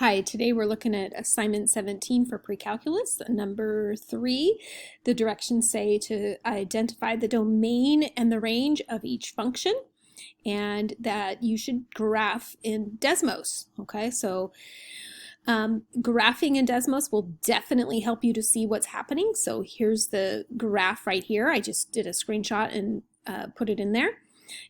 Hi, today we're looking at assignment 17 for pre-calculus, number 3. The directions say to identify the domain and the range of each function, and that you should graph in Desmos. Okay, so graphing in Desmos will definitely help you to see what's happening. So here's the graph right here. I just did a screenshot and put it in there.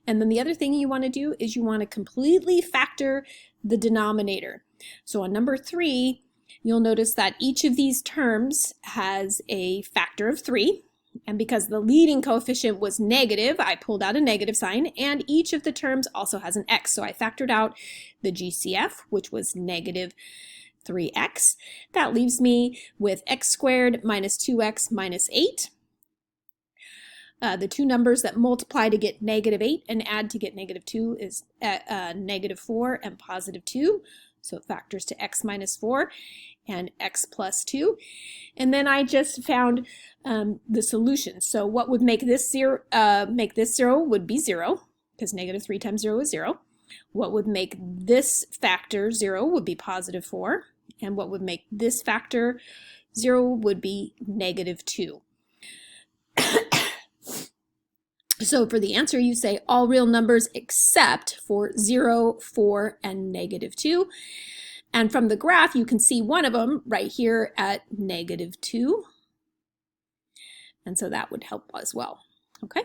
And then the other thing you want to do is you want to completely factor the denominator. So on number 3, you'll notice that each of these terms has a factor of 3. And because the leading coefficient was negative, I pulled out a negative sign, and each of the terms also has an x. So I factored out the GCF, which was negative 3x. That leaves me with x squared minus 2x minus 8. The two numbers that multiply to get negative 8 and add to get negative 2 is negative 4 and positive 2. So it factors to x minus 4 and x plus 2. And then I just found the solution. So what would make this 0 would be 0, because negative 3 times 0 is 0. What would make this factor 0 would be positive 4. And what would make this factor 0 would be negative 2. So for the answer, you say all real numbers except for 0, 4, and negative 2. And from the graph, you can see one of them right here at negative 2. And so that would help as well. Okay.